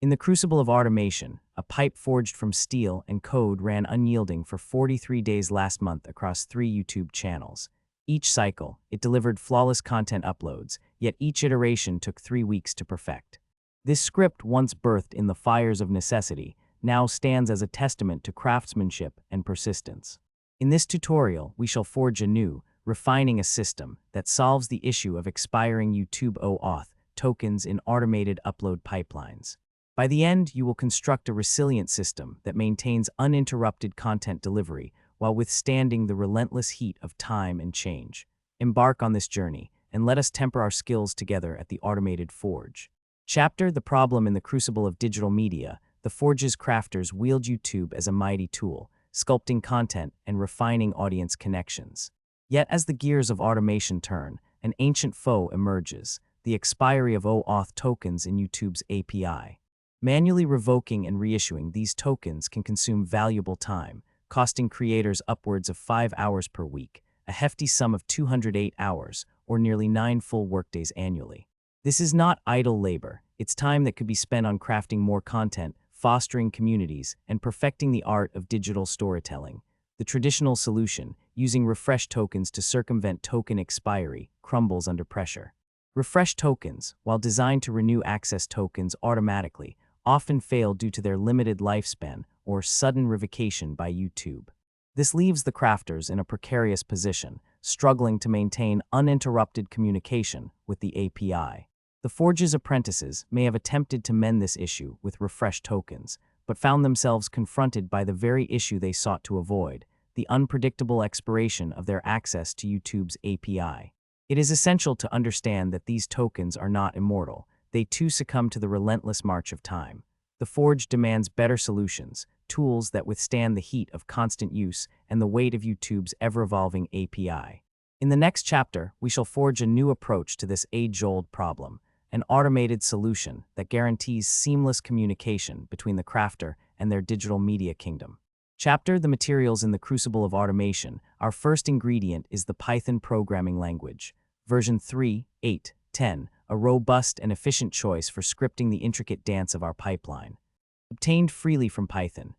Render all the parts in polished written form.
In the crucible of automation, a pipe forged from steel and code ran unyielding for 43 days last month across 3 YouTube channels. Each cycle, it delivered flawless content uploads, yet each iteration took 3 weeks to perfect. This script, once birthed in the fires of necessity, now stands as a testament to craftsmanship and persistence. In this tutorial, we shall forge anew, refining a system that solves the issue of expiring YouTube OAuth tokens in automated upload pipelines. By the end, you will construct a resilient system that maintains uninterrupted content delivery while withstanding the relentless heat of time and change. Embark on this journey, and let us temper our skills together at the Automated Forge. Chapter: The Problem in the Crucible of Digital Media. The Forge's crafters wield YouTube as a mighty tool, sculpting content and refining audience connections. Yet as the gears of automation turn, an ancient foe emerges: the expiry of OAuth tokens in YouTube's API. Manually revoking and reissuing these tokens can consume valuable time, costing creators upwards of 5 hours per week, a hefty sum of 208 hours, or nearly 9 full workdays annually. This is not idle labor. It's time that could be spent on crafting more content, fostering communities, and perfecting the art of digital storytelling. The traditional solution, using refresh tokens to circumvent token expiry, crumbles under pressure. Refresh tokens, while designed to renew access tokens automatically, often fail due to their limited lifespan or sudden revocation by YouTube. This leaves the crafters in a precarious position, struggling to maintain uninterrupted communication with the API. The Forge's apprentices may have attempted to mend this issue with refresh tokens, but found themselves confronted by the very issue they sought to avoid: the unpredictable expiration of their access to YouTube's API. It is essential to understand that these tokens are not immortal. They too succumb to the relentless march of time. The Forge demands better solutions, tools that withstand the heat of constant use and the weight of YouTube's ever-evolving API. In the next chapter, we shall forge a new approach to this age-old problem: an automated solution that guarantees seamless communication between the crafter and their digital media kingdom. Chapter: The Materials in the Crucible of Automation. Our first ingredient is the Python programming language. Version 3.8.10, a robust and efficient choice for scripting the intricate dance of our pipeline. Obtained freely from Python.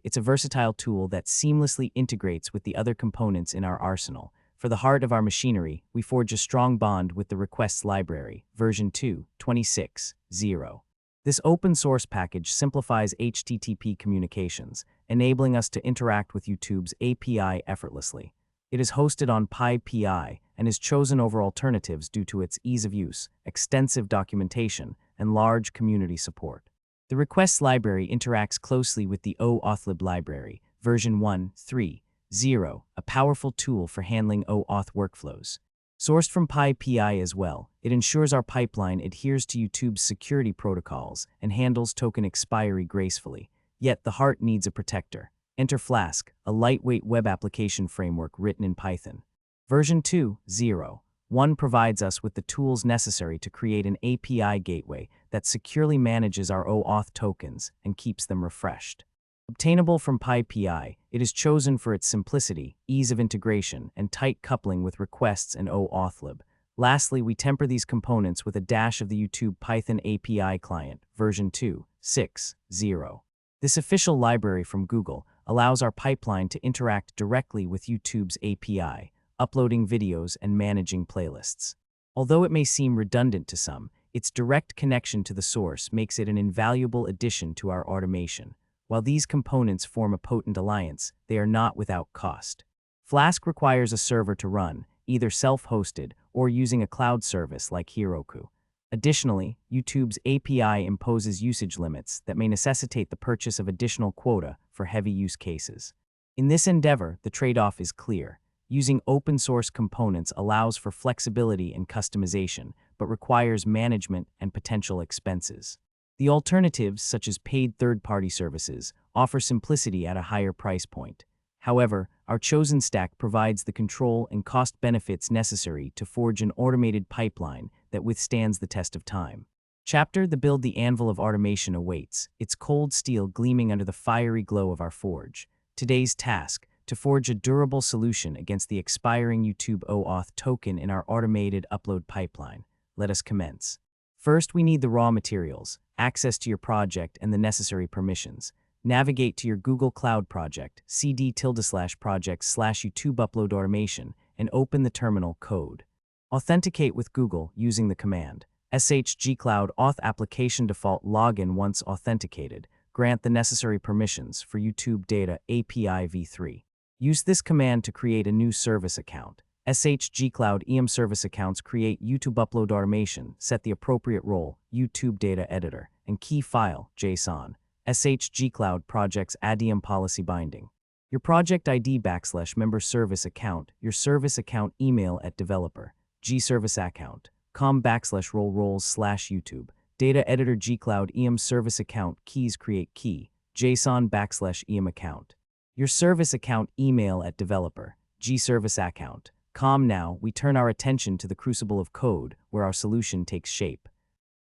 It's a versatile tool that seamlessly integrates with the other components in our arsenal. For the heart of our machinery, we forge a strong bond with the requests library, version 2.26.0. This open-source package simplifies HTTP communications, enabling us to interact with YouTube's API effortlessly. It is hosted on PyPI and is chosen over alternatives due to its ease of use, extensive documentation, and large community support. The requests library interacts closely with the OAuth library, version 1.3.0, a powerful tool for handling OAuth workflows. Sourced from PyPI as well, it ensures our pipeline adheres to YouTube's security protocols and handles token expiry gracefully. Yet the heart needs a protector. Enter Flask, a lightweight web application framework written in Python. Version 2.0.1 provides us with the tools necessary to create an API gateway that securely manages our OAuth tokens and keeps them refreshed. Obtainable from PyPI, it is chosen for its simplicity, ease of integration, and tight coupling with requests and OAuth. Lastly, we temper these components with a dash of the YouTube Python API client, version 2.6.0. This official library from Google allows our pipeline to interact directly with YouTube's API, uploading videos and managing playlists. Although it may seem redundant to some, its direct connection to the source makes it an invaluable addition to our automation. While these components form a potent alliance, they are not without cost. Flask requires a server to run, either self-hosted or using a cloud service like Heroku. Additionally, YouTube's API imposes usage limits that may necessitate the purchase of additional quota for heavy use cases. In this endeavor, the trade-off is clear. Using open-source components allows for flexibility and customization, but requires management and potential expenses. The alternatives, such as paid third-party services, offer simplicity at a higher price point. However, our chosen stack provides the control and cost benefits necessary to forge an automated pipeline that withstands the test of time. Chapter: The Build the Anvil of Automation awaits, its cold steel gleaming under the fiery glow of our forge. Today's task: to forge a durable solution against the expiring YouTube OAuth token in our automated upload pipeline. Let us commence. First, we need the raw materials, access to your project, and the necessary permissions. Navigate to your Google Cloud project, cd/projects/YouTube upload automation, and open the terminal code. Authenticate with Google using the command /gcloud auth application default login. Once authenticated, grant the necessary permissions for YouTube Data API v3. Use this command to create a new service account. /gcloud EM service accounts create YouTube upload automation, set the appropriate role, YouTube Data Editor, and key file, JSON. /gcloud projects ADM policy binding. Your project ID /member service account, your service account email at developer, gservice account, com /role roles/YouTube, data editor gcloud EM service account keys create key, JSON /EM account. Your service account email at developer, gservice account, com. Now, we turn our attention to the crucible of code where our solution takes shape.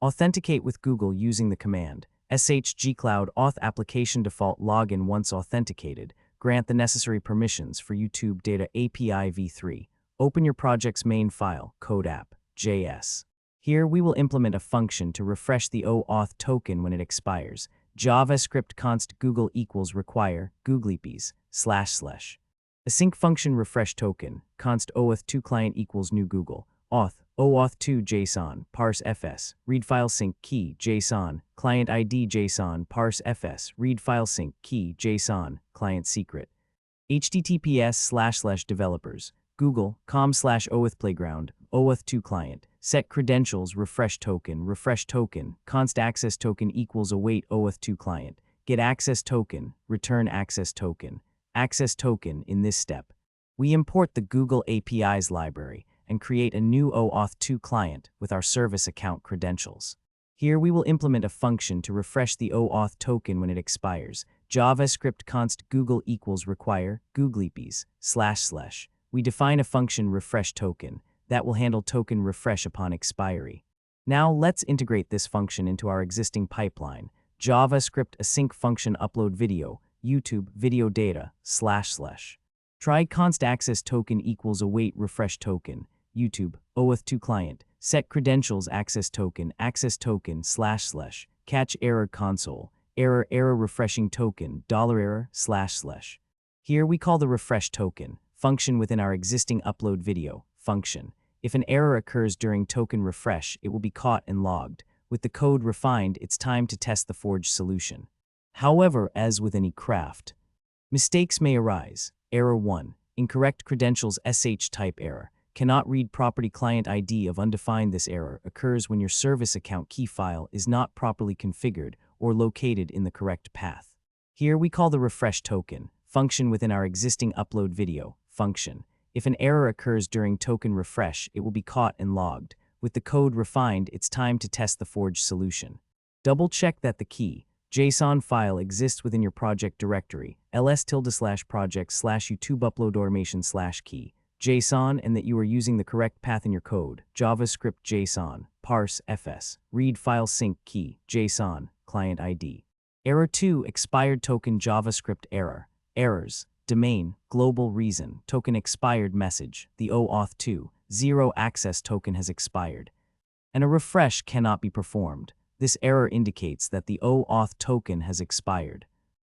Authenticate with Google using the command /gcloud auth application default login. Once authenticated, grant the necessary permissions for YouTube Data API v3. Open your project's main file, code.app.js. Here we will implement a function to refresh the OAuth token when it expires. JavaScript const Google equals require googleepies // async function refresh token const OAuth2 client equals new Google auth OAuth2 JSON parse fs read file sync key JSON client ID JSON parse fs read file sync key JSON client secret https://developers google.com/OAuth playground OAuth2 client set credentials refresh token const access token equals await OAuth2 client get access token return access token. In this step, we import the Google APIs library and create a new OAuth2 client with our service account credentials. Here we will implement a function to refresh the OAuth token when it expires. JavaScript const Google equals require googleepies // we define a function refresh token that will handle token refresh upon expiry. Now let's integrate this function into our existing pipeline. JavaScript async function upload video YouTube video data // try const access token equals await refresh token YouTube OAuth2 client set credentials access token // catch error console error refreshing token $error // Here we call the refresh token function within our existing upload video function. If an error occurs during token refresh, it will be caught and logged. With the code refined, it's time to test the forged solution. However, as with any craft, mistakes may arise. Error 1. Incorrect credentials type error. Cannot read property client ID of undefined. This error occurs when your service account key file is not properly configured or located in the correct path. Here we call the refresh token function within our existing upload video function. If an error occurs during token refresh, it will be caught and logged. With the code refined, it's time to test the forged solution. Double check that the key JSON file exists within your project directory, ls/project/YouTube upload automation /key, JSON, and that you are using the correct path in your code, JavaScript JSON, parse fs, read file sync key, JSON, client ID. Error 2, expired token JavaScript error, errors, domain, global reason, token expired message, the OAuth2, 0 access token has expired, and a refresh cannot be performed. This error indicates that the OAuth token has expired.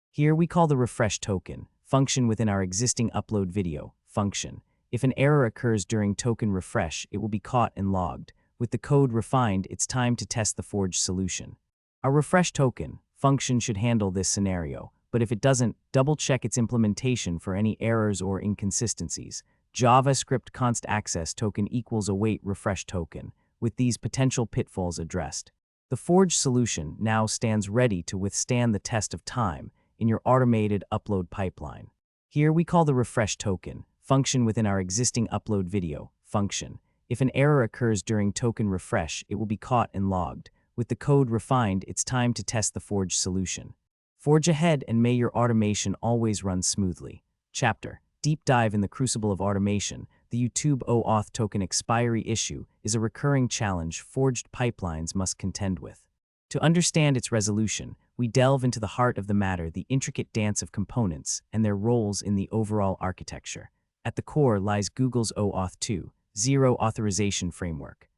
Here we call the refresh token function within our existing upload video function. If an error occurs during token refresh, it will be caught and logged. With the code refined, it's time to test the forged solution. Our refresh token function should handle this scenario, but if it doesn't, double-check its implementation for any errors or inconsistencies. JavaScript const access token equals await refresh token, with these potential pitfalls addressed. The forged solution now stands ready to withstand the test of time in your automated upload pipeline. Here we call the refresh token function within our existing upload video function. If an error occurs during token refresh, it will be caught and logged. With the code refined, it's time to test the forged solution. Forge ahead and may your automation always run smoothly. Chapter: Deep dive in the crucible of automation. The YouTube OAuth token expiry issue is a recurring challenge forged pipelines must contend with. To understand its resolution, we delve into the heart of the matter, the intricate dance of components and their roles in the overall architecture. At the core lies Google's OAuth 2.0 authorization framework.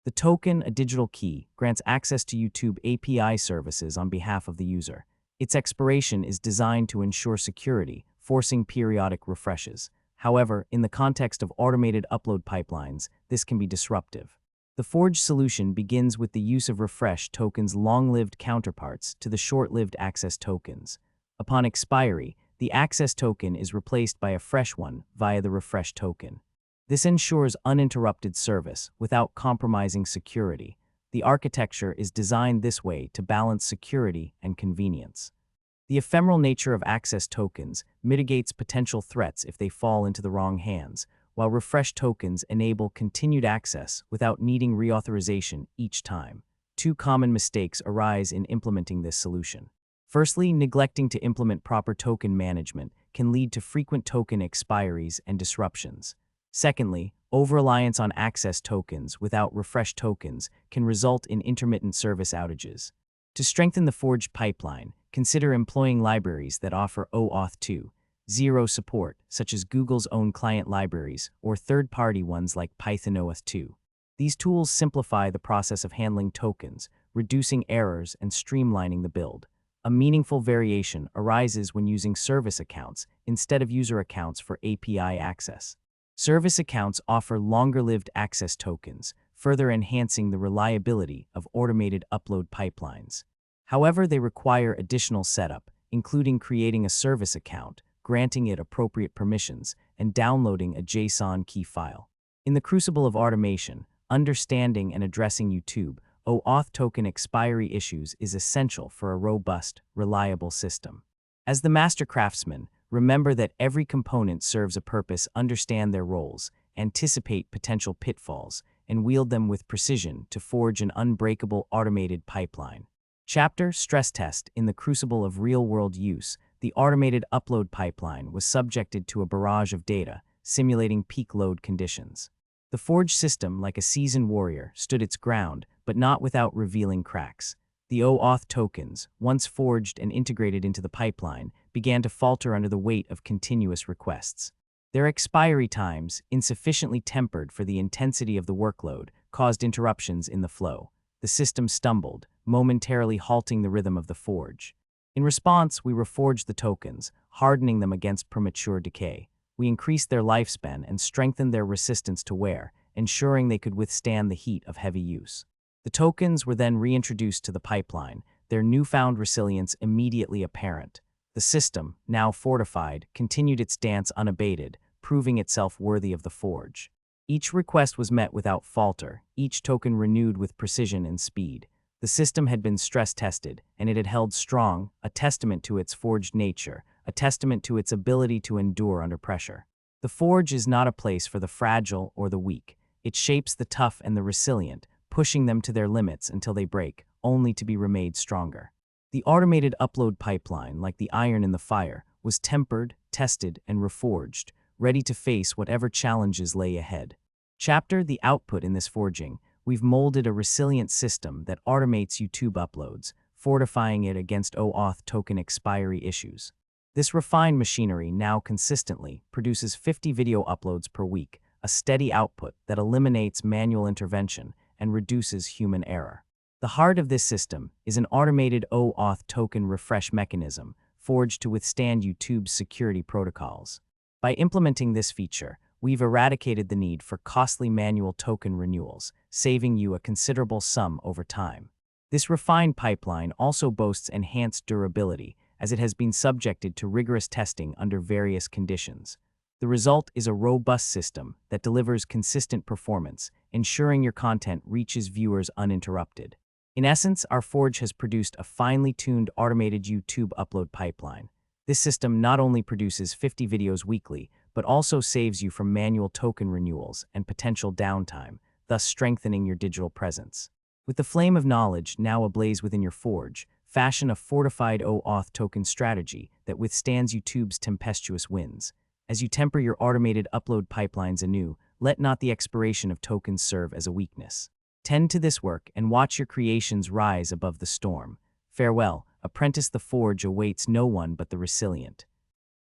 The token, a digital key, grants access to YouTube API services on behalf of the user. Its expiration is designed to ensure security, forcing periodic refreshes. However, in the context of automated upload pipelines, this can be disruptive. The forged solution begins with the use of refresh tokens' long-lived counterparts to the short-lived access tokens. Upon expiry, the access token is replaced by a fresh one via the refresh token. This ensures uninterrupted service without compromising security. The architecture is designed this way to balance security and convenience. The ephemeral nature of access tokens mitigates potential threats if they fall into the wrong hands, while refresh tokens enable continued access without needing reauthorization each time. Two common mistakes arise in implementing this solution. Firstly, neglecting to implement proper token management can lead to frequent token expiries and disruptions. Secondly, over-reliance on access tokens without refresh tokens can result in intermittent service outages. To strengthen the forged pipeline, consider employing libraries that offer OAuth 2.0 support, such as Google's own client libraries or third-party ones like Python OAuth 2. These tools simplify the process of handling tokens, reducing errors and streamlining the build. A meaningful variation arises when using service accounts instead of user accounts for API access. Service accounts offer longer-lived access tokens, further enhancing the reliability of automated upload pipelines. However, they require additional setup, including creating a service account, granting it appropriate permissions, and downloading a JSON key file. In the crucible of automation, understanding and addressing YouTube OAuth token expiry issues is essential for a robust, reliable system. As the master craftsman, remember that every component serves a purpose. Understand their roles, anticipate potential pitfalls, and wield them with precision to forge an unbreakable automated pipeline. Chapter Stress Test. In the crucible of real-world use, the automated upload pipeline was subjected to a barrage of data, simulating peak load conditions. The forged system, like a seasoned warrior, stood its ground, but not without revealing cracks. The OAuth tokens, once forged and integrated into the pipeline, began to falter under the weight of continuous requests. Their expiry times, insufficiently tempered for the intensity of the workload, caused interruptions in the flow. The system stumbled, momentarily halting the rhythm of the forge. In response, we reforged the tokens, hardening them against premature decay. We increased their lifespan and strengthened their resistance to wear, ensuring they could withstand the heat of heavy use. The tokens were then reintroduced to the pipeline, their newfound resilience immediately apparent. The system, now fortified, continued its dance unabated, proving itself worthy of the forge. Each request was met without falter, each token renewed with precision and speed. The system had been stress-tested, and it had held strong, a testament to its forged nature, a testament to its ability to endure under pressure. The forge is not a place for the fragile or the weak. It shapes the tough and the resilient, pushing them to their limits until they break, only to be remade stronger. The automated upload pipeline, like the iron in the fire, was tempered, tested, and reforged, ready to face whatever challenges lay ahead. Chapter The Output. In this forging, we've molded a resilient system that automates YouTube uploads, fortifying it against OAuth token expiry issues. This refined machinery now consistently produces 50 video uploads per week, a steady output that eliminates manual intervention and reduces human error. The heart of this system is an automated OAuth token refresh mechanism forged to withstand YouTube's security protocols. By implementing this feature, we've eradicated the need for costly manual token renewals, saving you a considerable sum over time. This refined pipeline also boasts enhanced durability, as it has been subjected to rigorous testing under various conditions. The result is a robust system that delivers consistent performance, ensuring your content reaches viewers uninterrupted. In essence, our forge has produced a finely tuned automated YouTube upload pipeline. This system not only produces 50 videos weekly, but also saves you from manual token renewals and potential downtime, thus strengthening your digital presence. With the flame of knowledge now ablaze within your forge, fashion a fortified OAuth token strategy that withstands YouTube's tempestuous winds. As you temper your automated upload pipelines anew, let not the expiration of tokens serve as a weakness. Tend to this work and watch your creations rise above the storm. Farewell, apprentice. The forge awaits no one but the resilient.